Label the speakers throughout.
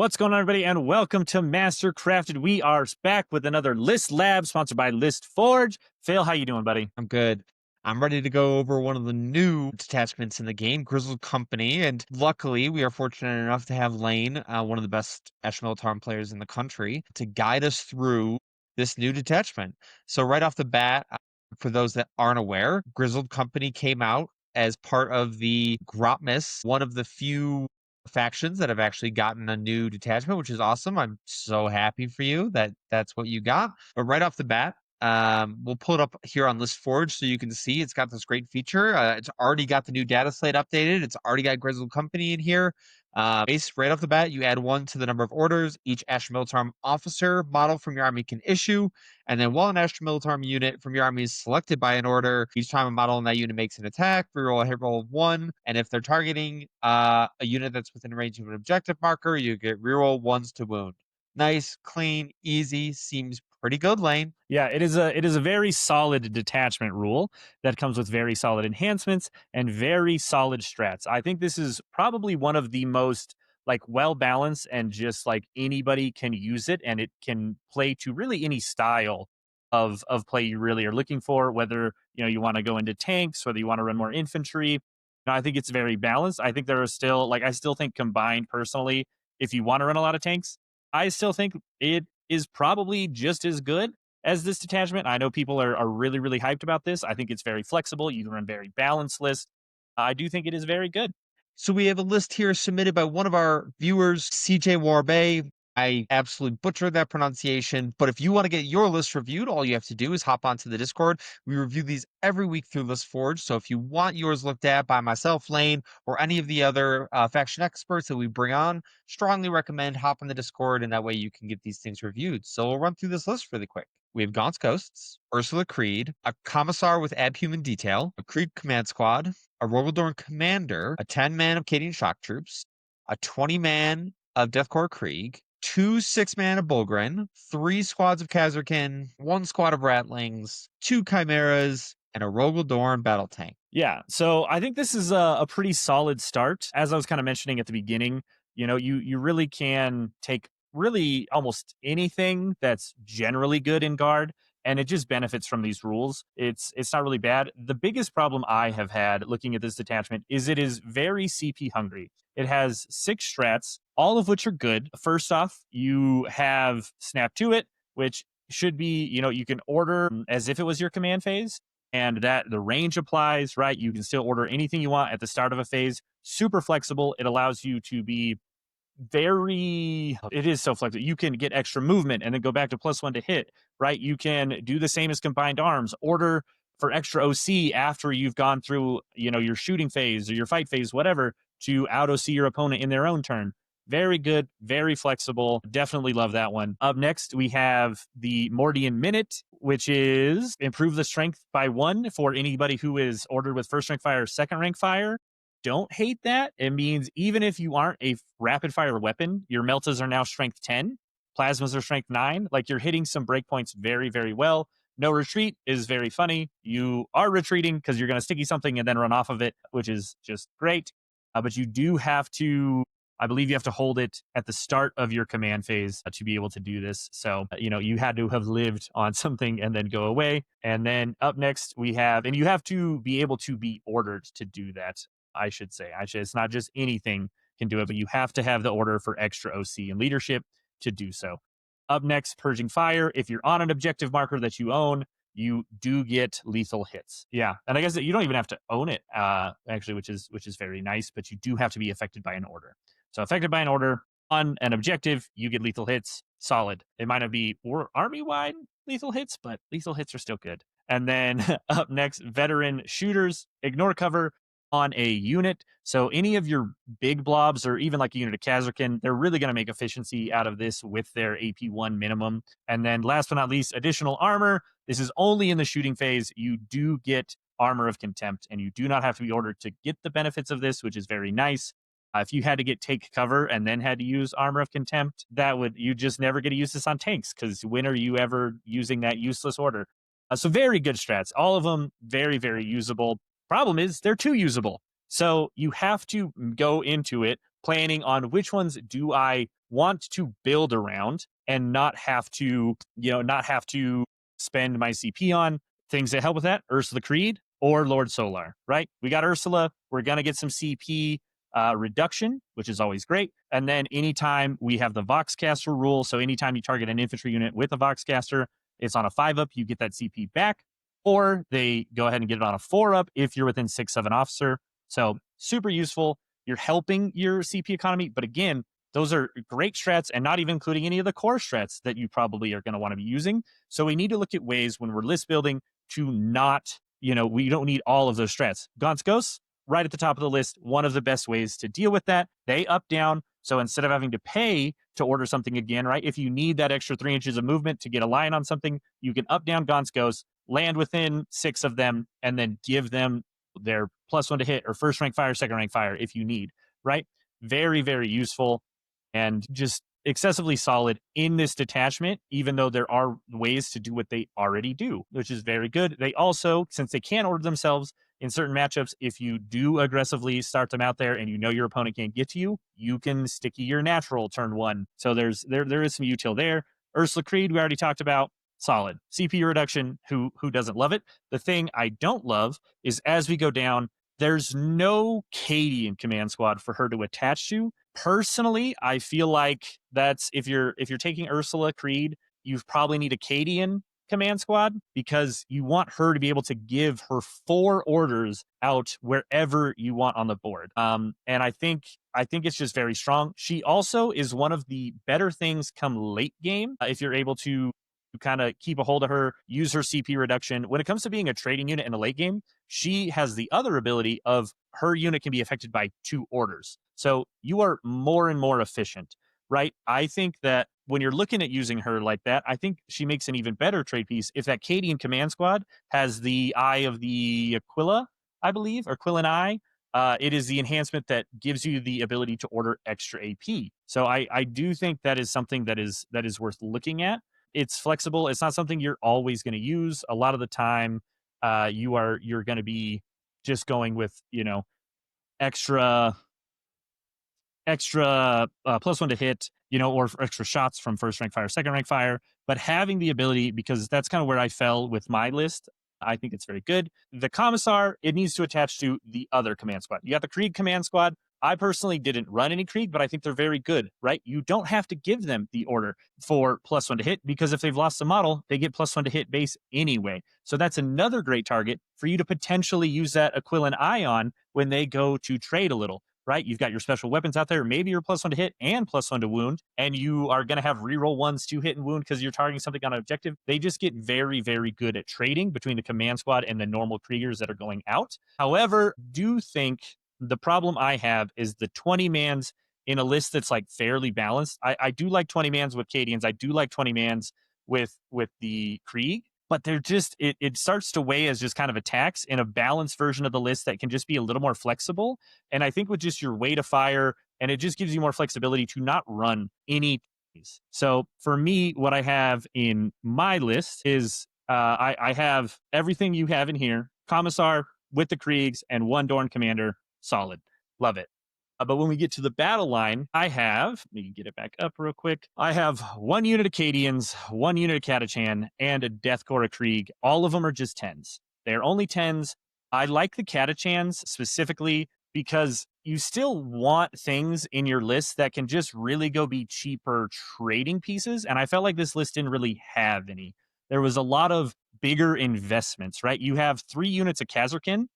Speaker 1: What's going on, everybody, and welcome to Mastercrafted. We are back with another List Lab sponsored by List Forge. Phil, how you doing, buddy?
Speaker 2: I'm good. I'm ready to go over one of the new detachments in the game, Grizzled Company, and luckily we are fortunate enough to have Lane, one of the best Astra Militarum players in the country, to guide us through this new detachment. So right off the bat, for those that aren't aware, Grizzled Company came out as part of the Grotmis, one of the few factions that have actually gotten a new detachment, which is awesome. I'm so happy for you that that's what you got. But right off the bat, we'll pull it up here on List Forge so you can see it's got this great feature. It's already got the new data slate updated. It's already got Grizzled Company in here. Base right off the bat, you add 1 to the number of orders each Astra Militarum officer model from your army can issue. And then while an Astra Militarum unit from your army is selected by an order, each time a model in that unit makes an attack, reroll a hit roll of 1. And if they're targeting a unit that's within range of an objective marker, you get reroll 1s to wound. Nice, clean, easy, seems pretty good, Lane.
Speaker 1: Yeah, it is a very solid detachment rule that comes with very solid enhancements and very solid strats. I think this is probably one of the most well balanced and just anybody can use it, and it can play to really any style of play you really are looking for, whether you want to go into tanks, whether you want to run more infantry. I think it's very balanced. I think there are still I still think combined personally, if you want to run a lot of tanks, I still think it is probably just as good as this detachment. I know people are really, really hyped about this. I think it's very flexible. You can run very balanced lists. I do think it is very good.
Speaker 2: So we have a list here submitted by one of our viewers, CJ Warbay. I absolutely butchered that pronunciation, but if you want to get your list reviewed, all you have to do is hop onto the Discord. We review these every week through List Forge. So if you want yours looked at by myself, Lane, or any of the other faction experts that we bring on, strongly recommend hop on the Discord, and that way you can get these things reviewed. So we'll run through this list really quick. We have Gaunt's Ghosts, Ursula Creed, a Commissar with Abhuman Detail, a Creed Command Squad, a Rogaldorn Commander, a 10-man of Cadian Shock Troops, a 20-man of Deathcore Krieg, 2 6-man of Bulgren, 3 squads of Kazarkin, 1 squad of Ratlings, 2 Chimeras, and a Rogaldorn Battle Tank.
Speaker 1: Yeah, so I think this is a pretty solid start. As I was kind of mentioning at the beginning, you really can take really almost anything that's generally good in guard, and it just benefits from these rules. It's not really bad. The biggest problem I have had looking at this detachment is it is very CP hungry. It has 6 strats, all of which are good. First off, you have Snap to It, which should be, you can order as if it was your command phase, and that the range applies, right? You can still order anything you want at the start of a phase. Super flexible. It allows you to be it is so flexible. You can get extra movement and then go back to +1 to hit, right? You can do the same as combined arms, order for extra OC after you've gone through, your shooting phase or your fight phase, whatever, to out OC your opponent in their own turn. Very good, very flexible. Definitely love that one. Up next, we have the Mordian Minute, which is improve the strength by 1 for anybody who is ordered with first rank fire, second rank fire. Don't hate that. It means even if you aren't a rapid fire weapon, your meltas are now strength 10, plasmas are strength 9. You're hitting some breakpoints very, very well. No retreat is very funny. You are retreating because you're going to sticky something and then run off of it, which is just great. But you do have to, I believe you have to hold it at the start of your command phase to be able to do this. So, you had to have lived on something and then go away. And then up next we have, and you have to be able to be ordered to do that. I should say. It's not just anything can do it, but you have to have the order for extra OC and leadership to do so. Up next, Purging Fire. If you're on an objective marker that you own, you do get lethal hits. Yeah, and I guess that you don't even have to own it, actually, which is very nice. But you do have to be affected by an order. So affected by an order on an objective, you get lethal hits. Solid. It might not be or army-wide lethal hits, but lethal hits are still good. And then up next, Veteran Shooters. Ignore cover on a unit. So any of your big blobs or even like a unit of Kazarkin, they're really going to make efficiency out of this with their AP1 minimum. And then last but not least, additional armor. This is only in the shooting phase. You do get Armor of Contempt, and you do not have to be ordered to get the benefits of this, which is very nice. If you had to get take cover and then had to use Armor of Contempt, you just never get to use this on tanks, because when are you ever using that useless order? So very good strats. All of them very, very usable. Problem is they're too usable. So you have to go into it planning on which ones do I want to build around and not have to, not have to spend my CP on things that help with that, Ursula Creed or Lord Solar, right? We got Ursula. We're going to get some CP reduction, which is always great. And then anytime we have the Voxcaster rule, so anytime you target an infantry unit with a Voxcaster, it's on a 5-up, you get that CP back, or they go ahead and get it on a 4-up if you're within 6 of an officer. So super useful. You're helping your CP economy, but again, those are great strats and not even including any of the core strats that you probably are going to want to be using. So we need to look at ways when we're list building to not, we don't need all of those strats. Gaunt's Ghosts, right at the top of the list, one of the best ways to deal with that. They up down. So instead of having to pay to order something again, right? If you need that extra 3 inches of movement to get a line on something, you can up down Gaunt's Ghosts, land within 6 of them, and then give them their +1 to hit or first rank fire, second rank fire if you need, right? Very, very useful and just excessively solid in this detachment, even though there are ways to do what they already do, which is very good. They also, since they can't order themselves in certain matchups, if you do aggressively start them out there and your opponent can't get to you, you can sticky your natural turn 1. So there is some util there. Ursula Creed, we already talked about. Solid. CPU reduction, who doesn't love it? The thing I don't love is as we go down, there's no Cadian command squad for her to attach to. Personally, I feel like that's if you're taking Ursula Creed, you probably need a Cadian command squad because you want her to be able to give her 4 orders out wherever you want on the board. And I think it's just very strong. She also is one of the better things come late game if you're able to kind of keep a hold of her, use her CP reduction. When it comes to being a trading unit in a late game, she has the other ability of her unit can be affected by 2 orders. So you are more and more efficient, right? I think that when you're looking at using her like that, I think she makes an even better trade piece if that Cadian command squad has the Eye of the Aquila, I believe, or Quillan Eye. It is the enhancement that gives you the ability to order extra AP. So I do think that is something that is worth looking at. It's flexible. It's not something you're always going to use. A lot of the time, you're going to be just going with extra +1 to hit, or extra shots from first rank fire, second rank fire. But having the ability, because that's kind of where I fell with my list, I think it's very good. The Commissar, it needs to attach to the other command squad. You got the Krieg command squad. I personally didn't run any Krieg, but I think they're very good, right? You don't have to give them the order for +1 to hit because if they've lost the model, they get +1 to hit base anyway. So that's another great target for you to potentially use that Aquillan Eye on when they go to trade a little, right? You've got your special weapons out there. Maybe you're +1 to hit and +1 to wound, and you are going to have reroll 1s to hit and wound because you're targeting something on an objective. They just get very, very good at trading between the command squad and the normal Kriegers that are going out. However, do think the problem I have is the 20 mans in a list that's like fairly balanced. I do like 20 mans with Cadians. I do like 20 mans with the Krieg, but they're just, it starts to weigh as just kind of attacks in a balanced version of the list that can just be a little more flexible. And I think with just your weight of fire, and it just gives you more flexibility to not run any. So for me, what I have in my list is I have everything you have in here, Commissar with the Kriegs and 1 Dorn Commander. Solid. Love it. But when we get to the battle line, let me get it back up real quick. I have 1 unit of Cadians, 1 unit of Catachan, and a Deathcore of Krieg. All of them are just 10s. They're only 10s. I like the Catachans specifically because you still want things in your list that can just really go be cheaper trading pieces. And I felt like this list didn't really have any. There was a lot of bigger investments, right? You have 3 units of Kazarkin.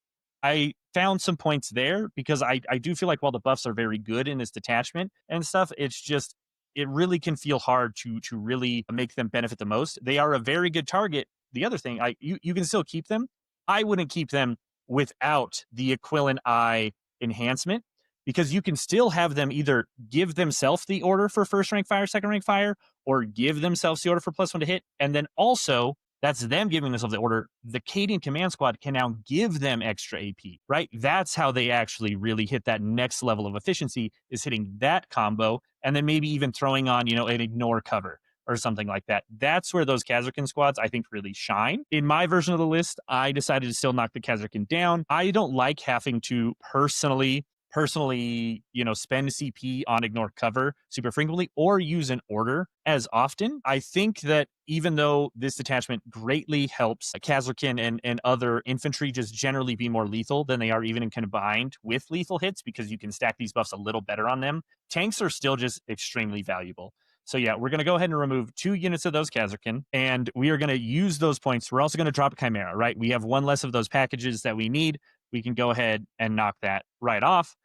Speaker 1: I found some points there because I do feel like while the buffs are very good in this detachment and stuff, it's just, it really can feel hard to really make them benefit the most. They are a very good target. The other thing, you can still keep them. I wouldn't keep them without the Aquillan Eye enhancement because you can still have them either give themselves the order for first rank fire, second rank fire, or give themselves the order for +1 to hit. And then also, that's them giving themselves the order. The Cadian command squad can now give them extra AP, right? That's how they actually really hit that next level of efficiency, is hitting that combo and then maybe even throwing on, an ignore cover or something like that. That's where those Kazarkin squads, I think, really shine. In my version of the list, I decided to still knock the Kazarkin down. I don't like having to personally personally, spend CP on ignore cover super frequently or use an order as often. I think that even though this detachment greatly helps Kazarkin and other infantry just generally be more lethal than they are even in combined with lethal hits because you can stack these buffs a little better on them, tanks are still just extremely valuable. So yeah, we're going to go ahead and remove 2 units of those Kazarkin, and we are going to use those points. We're also going to drop a Chimera, right? We have one less of those packages that we need. We can go ahead and knock that right off.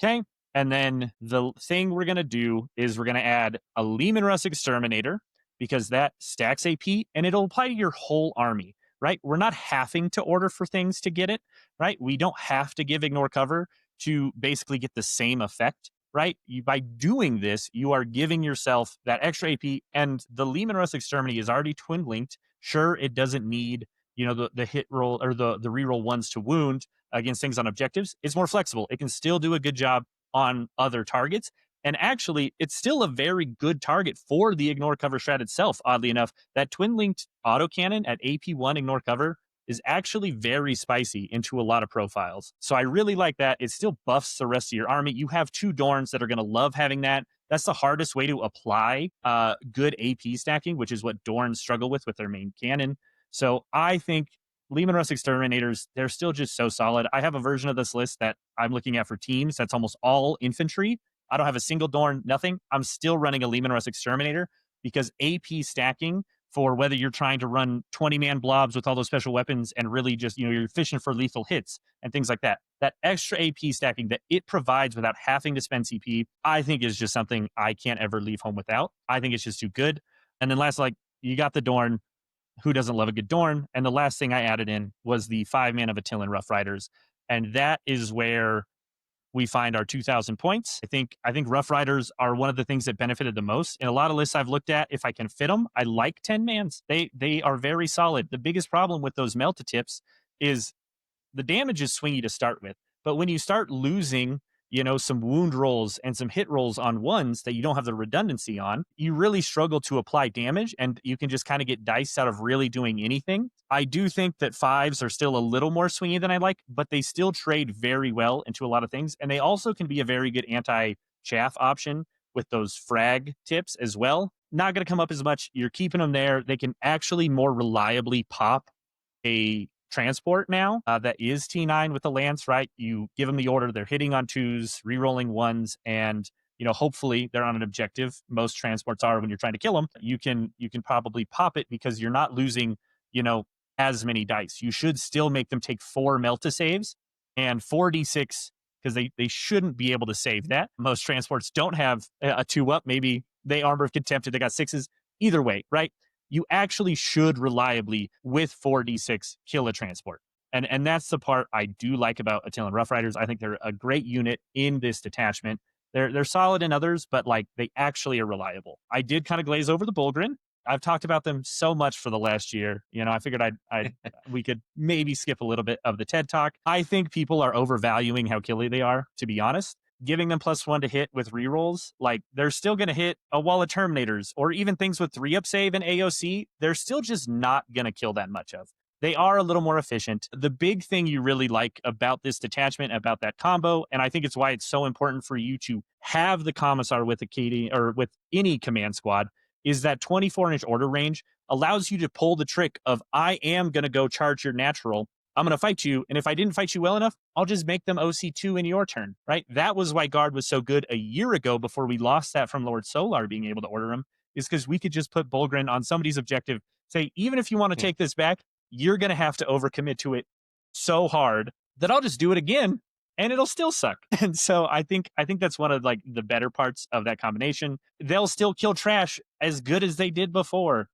Speaker 1: Okay. And then the thing we're going to do is we're going to add a Lehman Russ Exterminator because that stacks AP and it'll apply to your whole army, right? We're not having to order for things to get it, right? We don't have to give ignore cover to basically get the same effect, right? By doing this, you are giving yourself that extra AP, and the Lehman Russ Exterminator is already twin linked. Sure, it doesn't need, the hit roll or the reroll ones to wound against things on objectives. It's more flexible. It can still do a good job on other targets. And actually, it's still a very good target for the ignore cover strat itself. Oddly enough, that twin linked autocannon at AP1 ignore cover is actually very spicy into a lot of profiles. So I really like that. It still buffs the rest of your army. You have 2 Dorns that are going to love having that. That's the hardest way to apply good AP stacking, which is what Dorns struggle with their main cannon. So I think Lehman Russ Exterminators, they're still just so solid. I have a version of this list that I'm looking at for teams that's almost all infantry. I don't have a single Dorn, nothing. I'm still running a Lehman Russ Exterminator because AP stacking for whether you're trying to run 20-man blobs with all those special weapons and really just, you're fishing for lethal hits and things like that. That extra AP stacking that it provides without having to spend CP, I think is just something I can't ever leave home without. I think it's just too good. And then last, you got the Dorn. Who doesn't love a good Dorn? And the last thing I added in was the 5-man of Attilan Rough Riders. And that is where we find our 2,000 points. I think Rough Riders are one of the things that benefited the most. In a lot of lists I've looked at, if I can fit them, I like 10-mans. They are very solid. The biggest problem with those Melt-A-Tips is the damage is swingy to start with. But when you start losing, some wound rolls and some hit rolls on ones that you don't have the redundancy on, you really struggle to apply damage and you can just kind of get diced out of really doing anything. I do think that 5s are still a little more swingy than I like, but they still trade very well into a lot of things. And they also can be a very good anti-chaff option with those frag tips as well. Not going to come up as much. You're keeping them there. They can actually more reliably pop a transport now that is T9 with the Lance, right? You give them the order, they're hitting on 2s, re-rolling 1s, and hopefully they're on an objective. Most transports are when you're trying to kill them. You can probably pop it because you're not losing, as many dice. You should still make them take 4 Melta saves and 4d6 because they shouldn't be able to save that. Most transports don't have a 2-up. Maybe they Armor of Contempt if they got 6s. Either way, right? You actually should reliably, with 4d6, kill a transport. And that's the part I do like about Attilan Rough Riders. I think they're a great unit in this detachment. They're solid in others, but they actually are reliable. I did kind of glaze over the Bulgrin. I've talked about them so much for the last year. I figured we could maybe skip a little bit of the TED Talk. I think people are overvaluing how killy they are, to be honest. Giving them +1 to hit with rerolls, they're still going to hit a wall of Terminators or even things with 3-up save and AOC. They're still just not going to kill that much of. They are a little more efficient. The big thing you really like about this detachment, about that combo, and I think it's why it's so important for you to have the Commissar with a KD or with any command squad, is that 24-inch order range allows you to pull the trick of I am going to go charge your natural. I'm going to fight you. And if I didn't fight you well enough, I'll just make them OC2 in your turn, right? That was why Guard was so good a year ago before we lost that from Lord Solar being able to order him, is because we could just put Bulgrin on somebody's objective, say, even if you want to take this back, you're going to have to overcommit to it so hard that I'll just do it again and it'll still suck. And so I think that's one of the better parts of that combination. They'll still kill trash as good as they did before.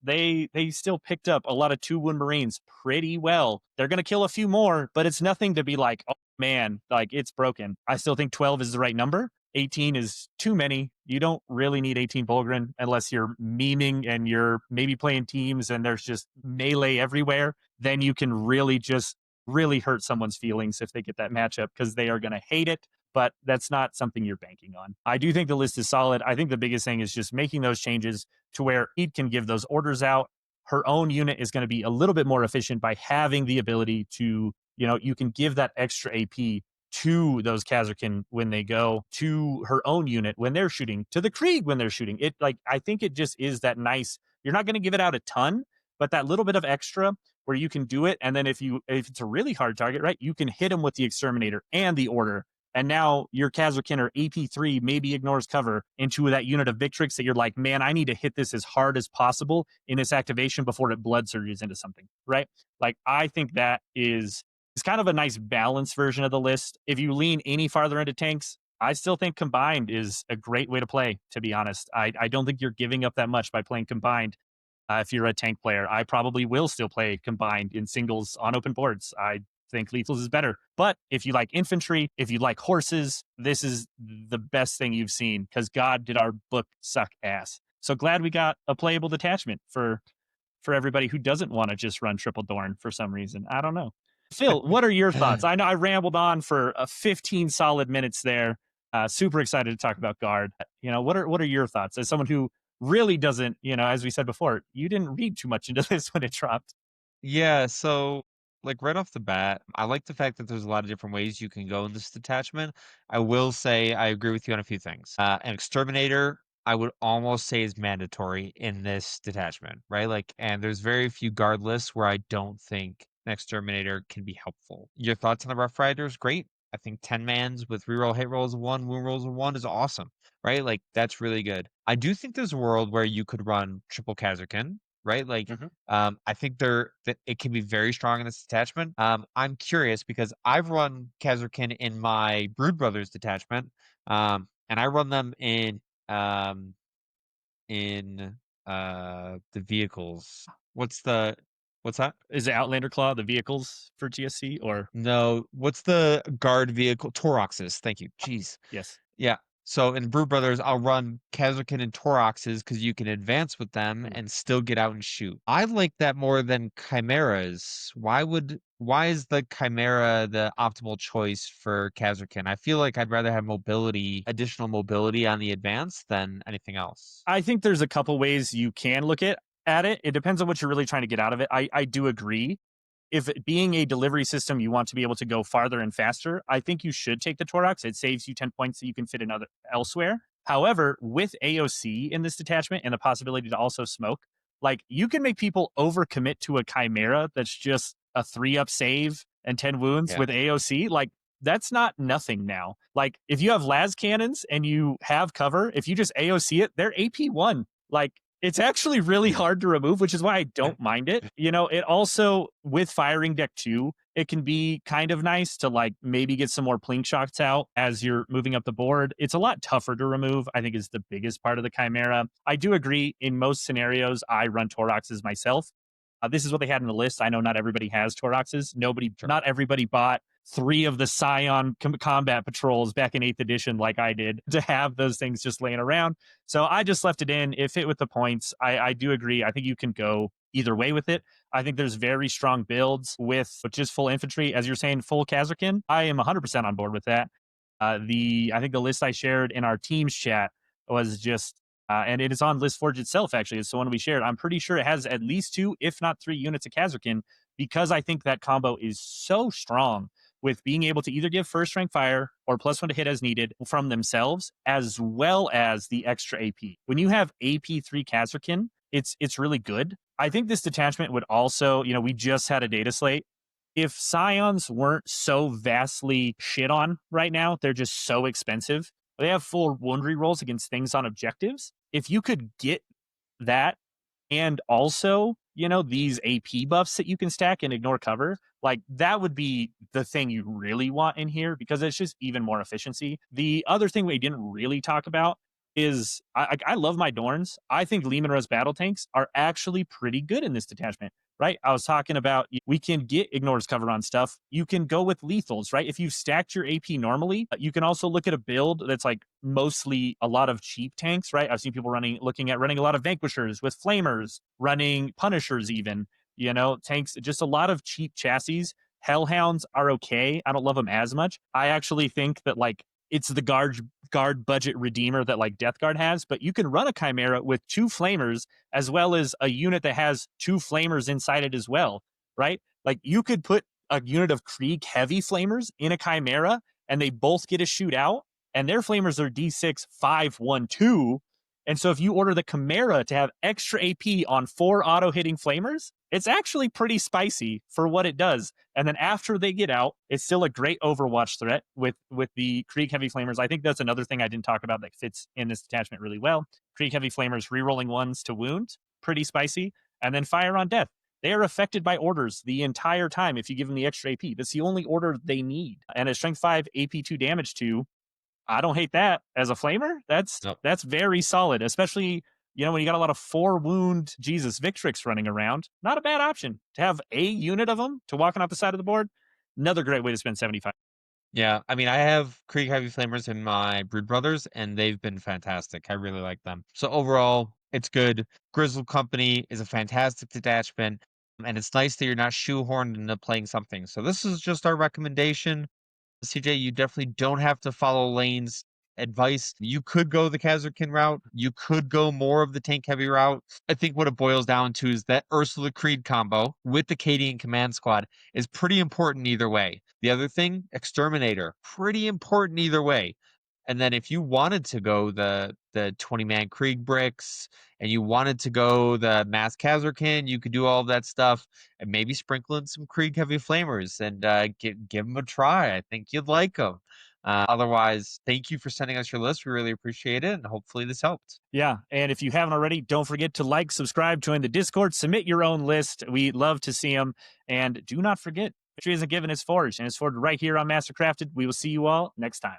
Speaker 1: They still picked up a lot of 2-wound Marines pretty well. They're going to kill a few more, but it's nothing to be like, oh man, it's broken. I still think 12 is the right number. 18 is too many. You don't really need 18 Bulgrin unless you're memeing and you're maybe playing teams and there's just melee everywhere. Then you can really hurt someone's feelings if they get that matchup because they are going to hate it. But that's not something you're banking on. I do think the list is solid. I think the biggest thing is just making those changes to where Eid can give those orders out. Her own unit is going to be a little bit more efficient by having the ability to, you can give that extra AP to those Kazarkin when they go, to her own unit when they're shooting, to the Krieg when they're shooting. It like I think it just is that nice. You're not going to give it out a ton, but that little bit of extra where you can do it, and then if it's a really hard target, right, you can hit them with the exterminator and the order, and now your Kazarkin or AP3 maybe ignores cover into that unit of Victrix that you're like, man, I need to hit this as hard as possible in its activation before it blood surges into something, right? Like, I think that is it's kind of a nice balanced version of the list. If you lean any farther into tanks, I still think combined is a great way to play, to be honest. I don't think you're giving up that much by playing combined. If you're a tank player, I probably will still play combined in singles on open boards. I think lethals is better. But if you like infantry, if you like horses, this is the best thing you've seen because God did our book suck ass. So glad we got a playable detachment for everybody who doesn't want to just run triple Dorn for some reason. I don't know. Phil, what are your thoughts? I know I rambled on for 15 solid minutes there. Super excited to talk about guard. What are your thoughts as someone who really doesn't, as we said before, you didn't read too much into this when it dropped.
Speaker 2: Yeah, so like right off the bat, I like the fact that there's a lot of different ways you can go in this detachment. I will say I agree with you on a few things. An exterminator, I would almost say is mandatory in this detachment, right? Like, and there's very few guard lists where I don't think an exterminator can be helpful. Your thoughts on the Rough Riders? Great. I think 10 mans with reroll hit rolls of one, wound rolls of one is awesome, right? Like, that's really good. I do think there's a world where you could run triple Kazarkin, right? Like,
Speaker 1: Mhm.
Speaker 2: I think that it can be very strong in this detachment. I'm curious because I've run Kazarkin in my Brood Brothers detachment, and I run them um, in the vehicles. What's that?
Speaker 1: Is it Outlander Claw the vehicles for GSC or
Speaker 2: No, what's the guard vehicle? Toroxes. Thank you. Jeez.
Speaker 1: yes?
Speaker 2: Yeah. So in Brood Brothers, I'll run Kazarkin and Toroxes because you can advance with them
Speaker 1: Mm.
Speaker 2: and still get out and shoot. I like that more than Chimeras. Why is the Chimera the optimal choice for Kazarkin? I feel like I'd rather have additional mobility on the advance than anything else.
Speaker 1: I think there's a couple ways you can look at it. It depends on what you're really trying to get out of it. I do agree. If it being a delivery system, you want to be able to go farther and faster, I think you should take the Torox. It saves you 10 points that you can fit in elsewhere. However, with AOC in this detachment and the possibility to also smoke, like you can make people overcommit to a Chimera that's just a 3-up save and 10 wounds
Speaker 2: Yeah.
Speaker 1: with AOC. Like that's not nothing now. Like if you have las cannons and you have cover, if you just AOC it, they're AP1. Like it's actually really hard to remove, which is why I don't mind it. It also, with firing deck 2, it can be kind of nice to like maybe get some more plink shots out as you're moving up the board. It's a lot tougher to remove, I think is the biggest part of the Chimera. I do agree in most scenarios, I run Toroxes myself. This is what they had in the list. I know not everybody has Toroxes.
Speaker 2: Sure.
Speaker 1: Not everybody bought 3 of the Scion combat patrols back in 8th edition like I did to have those things just laying around. So I just left it in. It fit with the points. I do agree. I think you can go either way with it. I think there's very strong builds with just full infantry. As you're saying, full Kazarkin. I am 100% on board with that. I think the list I shared in our team's chat was just and it is on ListForge itself, actually. It's the one we shared. I'm pretty sure it has at least 2, if not 3 units of Kazarkin, because I think that combo is so strong with being able to either give first rank fire or +1 to hit as needed from themselves, as well as the extra AP. When you have AP3 Kazarkin, it's really good. I think this detachment would also, we just had a data slate. If Scions weren't so vastly shit on right now, they're just so expensive. They have full wound rolls against things on objectives. If you could get that and also, these AP buffs that you can stack and ignore cover, like that would be the thing you really want in here because it's just even more efficiency. The other thing we didn't really talk about is I love my Dorns. I think Lehman Russ battle tanks are actually pretty good in this detachment, right? I was talking about we can get ignores cover on stuff. You can go with lethals, right? If you've stacked your AP normally, you can also look at a build that's like mostly a lot of cheap tanks, right? I've seen people looking at running a lot of vanquishers with flamers, running punishers even, tanks, just a lot of cheap chassis. Hellhounds are okay. I don't love them as much. I actually think that like it's the guard budget redeemer that like Death Guard has, but you can run a Chimera with 2 flamers as well as a unit that has 2 flamers inside it as well, right? Like you could put a unit of Krieg heavy flamers in a Chimera and they both get a shootout, and their flamers are D6 5 1 2. And so if you order the Chimera to have extra AP on 4 auto hitting flamers, it's actually pretty spicy for what it does. And then after they get out, it's still a great Overwatch threat with the Krieg heavy flamers. I think that's another thing I didn't talk about that fits in this detachment really well. Krieg heavy flamers rerolling ones to wound, pretty spicy, and then fire on death. They are affected by orders the entire time if you give them the extra AP. That's the only order they need. And a strength 5 AP2 damage 2, I don't hate that as a flamer.
Speaker 2: Nope.
Speaker 1: That's very solid, especially when you got a lot of 4 wound Jesus Victrix running around. Not a bad option to have a unit of them to walking off the side of the board. Another great way to spend 75.
Speaker 2: Yeah, I mean, I have Krieg Heavy Flamers in my Brood Brothers, and they've been fantastic. I really like them. So overall, it's good. Grizzled Company is a fantastic detachment, and it's nice that you're not shoehorned into playing something. So this is just our recommendation. CJ, you definitely don't have to follow Lane's advice. You could go the Kazarkin route. You could go more of the tank heavy route. I think what it boils down to is that Ursula Creed combo with the Cadian command squad is pretty important either way. The other thing, Exterminator, pretty important either way. And then if you wanted to go the 20-man Krieg bricks and you wanted to go the Mass Kazarkin, you could do all of that stuff and maybe sprinkle in some Krieg heavy flamers and give them a try. I think you'd like them. Otherwise, thank you for sending us your list. We really appreciate it, and hopefully this helped.
Speaker 1: Yeah, and if you haven't already, don't forget to like, subscribe, join the Discord, submit your own list. We love to see them. And do not forget, victory isn't given, it's forged, and it's forged right here on Mastercrafted. We will see you all next time.